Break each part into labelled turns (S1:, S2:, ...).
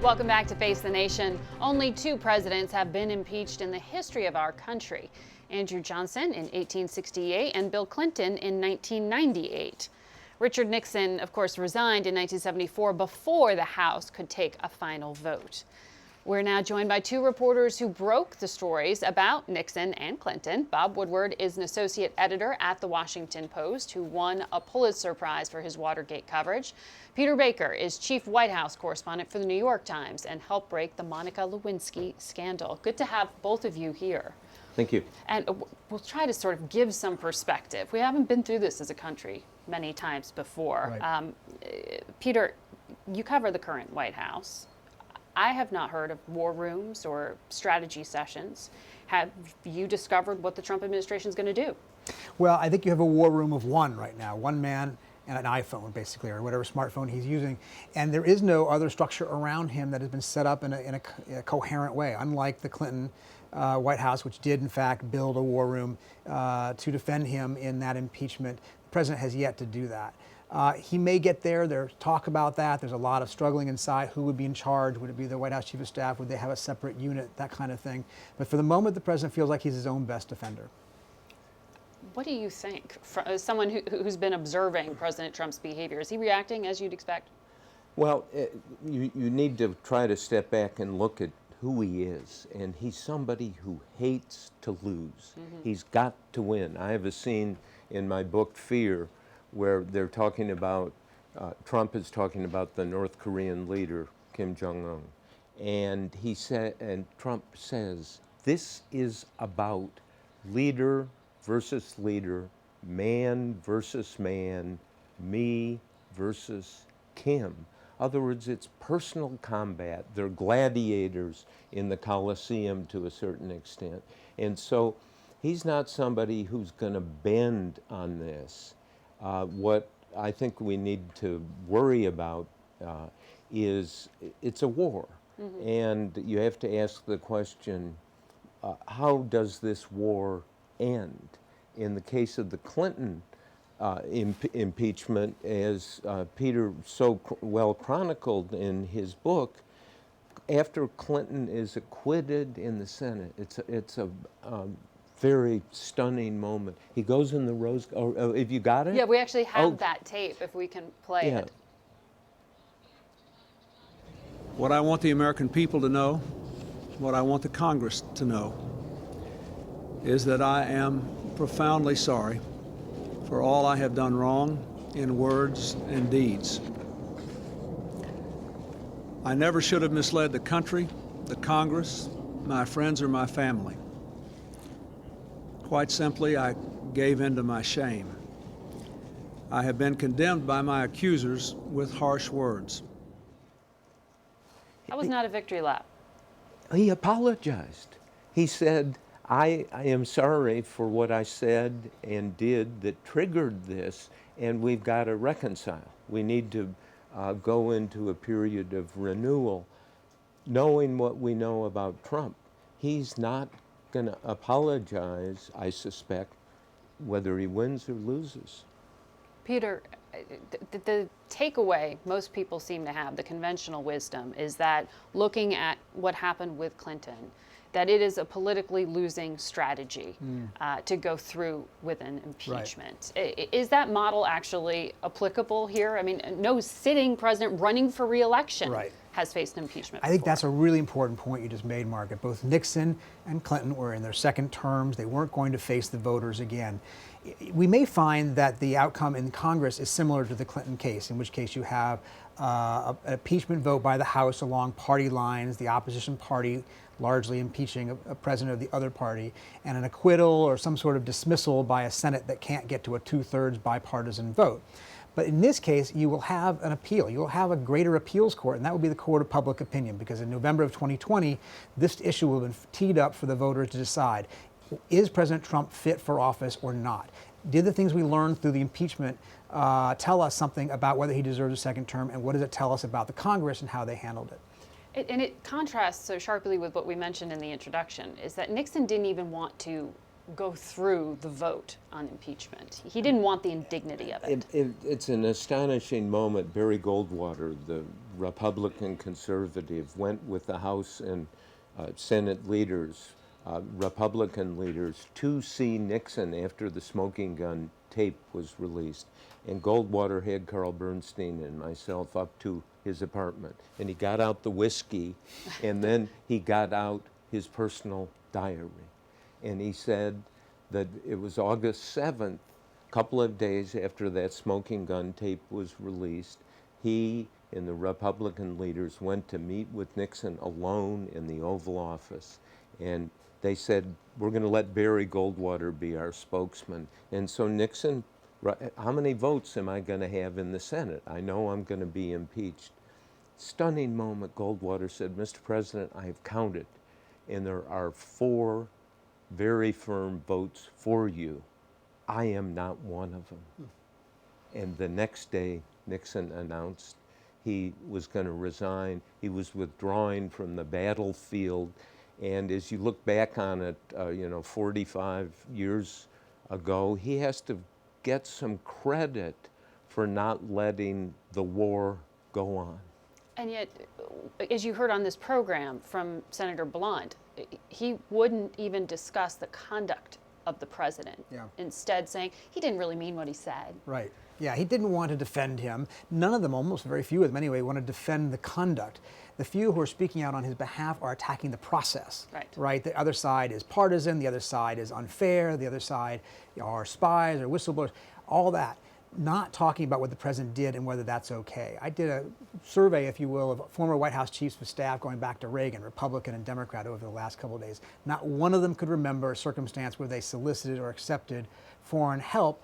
S1: Welcome back to Face the Nation. Only two presidents have been impeached in the history of our country. Andrew Johnson in 1868 and Bill Clinton in 1998. Richard Nixon, of course, resigned in 1974 before the House could take a final vote. We're now joined by two reporters who broke the stories about Nixon and Clinton. Bob Woodward is an associate editor at The Washington Post who won a Pulitzer Prize for his Watergate coverage. Peter Baker is chief White House correspondent for The New York Times and helped break the Monica Lewinsky scandal. Good to have both of you here.
S2: Thank you.
S1: And we'll try to sort of give some perspective. We haven't been through this as a country many times before.
S3: Right.
S1: Peter, you cover the current White House. I have not heard of war rooms or strategy sessions. Have you discovered what the Trump administration is going to do?
S3: Well, I think you have a war room of one right now, one man and an iPhone, basically, or whatever smartphone he's using. And there is no other structure around him that has been set up in a coherent way, unlike the Clinton White House, which did, in fact, build a war room to defend him in that impeachment. The president has yet to do that. He may get there. There's talk about that. There's a lot of struggling inside. Who would be in charge? Would it be the White House Chief of Staff? Would they have a separate unit? That kind of thing. But for the moment, the president feels like he's his own best defender.
S1: What do you think? As someone who's been observing President Trump's behavior, is he reacting as you'd expect?
S2: Well, you need to try to step back and look at who he is. And he's somebody who hates to lose. Mm-hmm. He's got to win. I have a scene in my book, Fear, where they're talking about, Trump is talking about the North Korean leader, Kim Jong-un. And Trump says, this is about leader versus leader, man versus man, me versus Kim. In other words, it's personal combat. They're gladiators in the Colosseum to a certain extent. And so he's not somebody who's going to bend on this. What I think we need to worry about is it's a war. Mm-hmm. And you have to ask the question, how does this war end? In the case of the Clinton impeachment, as Peter so well chronicled in his book, after Clinton is acquitted in the Senate, it's a very stunning moment. He goes in the Rose. Oh, have you got it?
S1: Yeah, we actually have that tape. If we can play it.
S4: What I want the American people to know, what I want the Congress to know, is that I am profoundly sorry for all I have done wrong in words and deeds. I never should have misled the country, the Congress, my friends, or my family. Quite simply, I gave in to my shame. I have been condemned by my accusers with harsh words.
S1: That was not a victory lap.
S2: He apologized. He said, I am sorry for what I said and did that triggered this, and we've got to reconcile. We need to go into a period of renewal. Knowing what we know about Trump, he's not going to apologize, I suspect, whether he wins or loses.
S1: Peter, the takeaway most people seem to have, the conventional wisdom, is that looking at what happened with Clinton, that it is a politically losing strategy to go through with an impeachment. Right. Is that model actually applicable here? I mean, no sitting president running for re-election has faced impeachment before.
S3: I think that's a really important point you just made, Margaret. Both Nixon and Clinton were in their second terms. They weren't going to face the voters again. We may find that the outcome in Congress is similar to the Clinton case, in which case you have an impeachment vote by the House along party lines, the opposition party largely impeaching a president of the other party, and an acquittal or some sort of dismissal by a Senate that can't get to a two-thirds bipartisan vote. But in this case, you will have an appeal. You will have a greater appeals court, and that will be the court of public opinion, because in November of 2020, this issue will have been teed up for the voters to decide. Is President Trump fit for office or not? Did the things we learned through the impeachment tell us something about whether he deserves a second term, and what does it tell us about the Congress and how they handled it?
S1: And it contrasts so sharply with what we mentioned in the introduction, is that Nixon didn't even want to go through the vote on impeachment. He didn't want the indignity of it.
S2: It's an astonishing moment. Barry Goldwater, the Republican conservative, went with the House and Senate leaders, Republican leaders, to see Nixon after the smoking gun tape was released. And Goldwater had Carl Bernstein and myself up to his apartment. And he got out the whiskey, and then he got out his personal diary. And he said that it was August 7th, a couple of days after that smoking gun tape was released, he and the Republican leaders went to meet with Nixon alone in the Oval Office. And they said, we're going to let Barry Goldwater be our spokesman. And so Nixon, how many votes am I going to have in the Senate? I know I'm going to be impeached. Stunning moment. Goldwater said, Mr. President, I have counted, and there are 4 very firm votes for you. I am not one of them. And the next day, Nixon announced he was going to resign. He was withdrawing from the battlefield. And as you look back on it, 45 years ago, he has to get some credit for not letting the war go on.
S1: And yet, as you heard on this program from Senator Blunt, he wouldn't even discuss the conduct of the president.
S3: Yeah.
S1: Instead saying he didn't really mean what he said.
S3: Right. Yeah, he didn't want to defend him. None of them, almost very few of them anyway, want to defend the conduct. The few who are speaking out on his behalf are attacking the process. Right. The other side is partisan, the other side is unfair, the other side are spies or whistleblowers, all that. Not talking about what the president did and whether that's okay. I did a survey, if you will, of former White House chiefs of staff going back to Reagan, Republican and Democrat, over the last couple of days. Not one of them could remember a circumstance where they solicited or accepted foreign help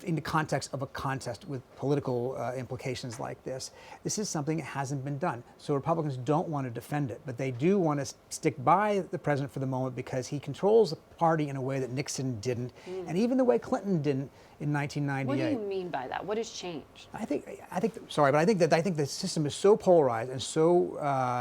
S3: in the context of a contest with political implications like this. This is something that hasn't been done. So Republicans don't want to defend it, but they do want to stick by the president for the moment because he controls the party in a way that Nixon didn't, and even the way Clinton didn't in 1998.
S1: What do you mean by that? What has changed?
S3: I think the system is so polarized and so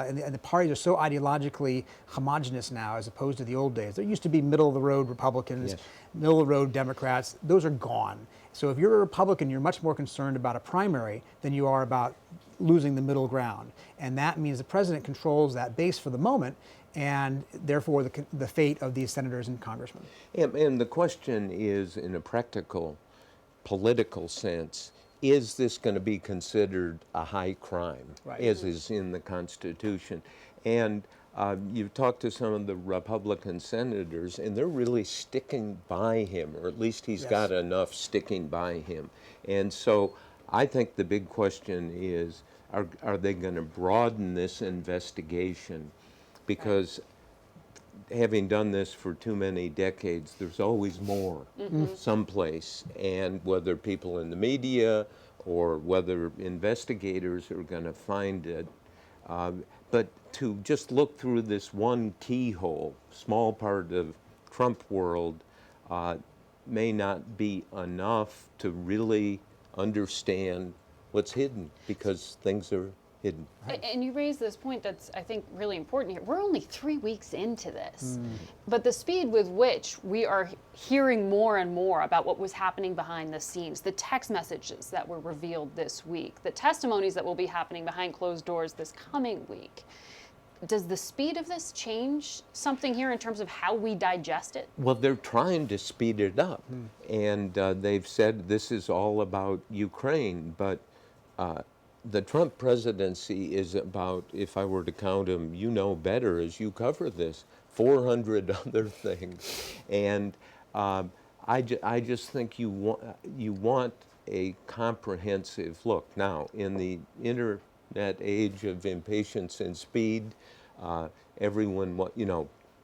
S3: and the parties are so ideologically homogenous now as opposed to the old days. There used to be middle of the road Republicans,
S2: yes,
S3: middle of the road Democrats. Those are gone. So if you're a Republican, you're much more concerned about a primary than you are about losing the middle ground. And that means the president controls that base for the moment, and therefore the fate of these senators and congressmen.
S2: And the question is, in a practical political sense, is this going to be considered a high crime,
S3: right,
S2: as is in the Constitution? And you've talked to some of the Republican senators, and they're really sticking by him, or at least he's
S3: yes,
S2: got enough sticking by him. And so I think the big question is, are they going to broaden this investigation? Because having done this for too many decades, there's always more someplace. And whether people in the media or whether investigators are going to find it, but to just look through this one keyhole, small part of Trump world, may not be enough to really understand what's hidden, because things are hidden.
S1: And you raise this point that's, I think, really important here. We're only 3 weeks into this, but the speed with which we are hearing more and more about what was happening behind the scenes, the text messages that were revealed this week, the testimonies that will be happening behind closed doors this coming week. Does the speed of this change something here in terms of how we digest it?
S2: Well, they're trying to speed it up, and they've said this is all about Ukraine, but the Trump presidency is about, if I were to count them, you know better as you cover this, 400 other things. And I just think you want a comprehensive look. Now, in the internet age of impatience and speed, everyone,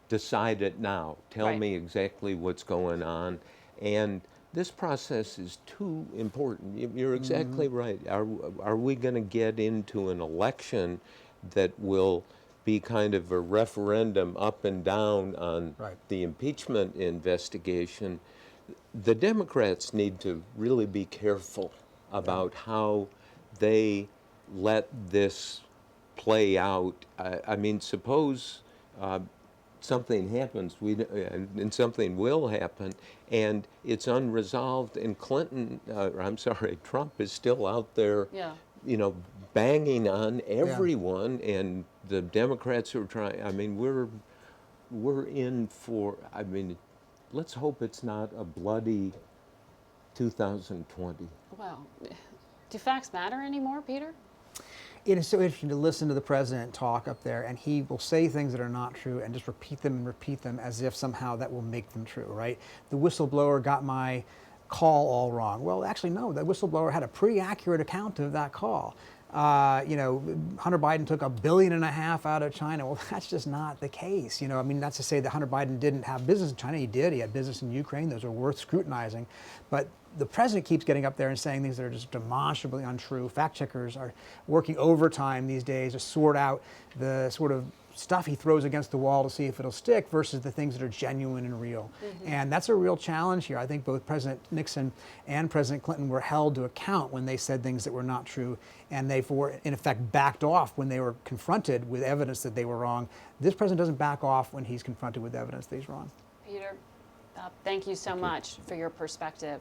S2: decide it now. Tell
S1: Right.
S2: me exactly what's going on. And this process is too important. You're exactly right. Are we going to get into an election that will be kind of a referendum up and down on
S3: Right.
S2: the impeachment investigation? The Democrats need to really be careful about how they let this play out. I mean, suppose something happens, and something will happen, and it's unresolved. And Trump is still out there, you know, banging on everyone, and the Democrats are trying. I mean, we're in for. I mean, let's hope it's not a bloody 2020.
S1: Well, do facts matter anymore, Peter?
S3: It is so interesting to listen to the president talk up there, and he will say things that are not true and just repeat them as if somehow that will make them true, right? The whistleblower got my call all wrong. Well, actually, no, the whistleblower had a pretty accurate account of that call. You know, Hunter Biden took $1.5 billion out of China. Well, that's just not the case. You know, I mean, not to say that Hunter Biden didn't have business in China. He did. He had business in Ukraine. Those are worth scrutinizing. But the president keeps getting up there and saying things that are just demonstrably untrue. Fact checkers are working overtime these days to sort out the sort of stuff he throws against the wall to see if it'll stick versus the things that are genuine and real. And that's a real challenge here. I think both President Nixon and President Clinton were held to account when they said things that were not true, and they, in effect, backed off when they were confronted with evidence that they were wrong. This president doesn't back off when he's confronted with evidence that he's wrong.
S1: Peter, thank you so much for your perspective.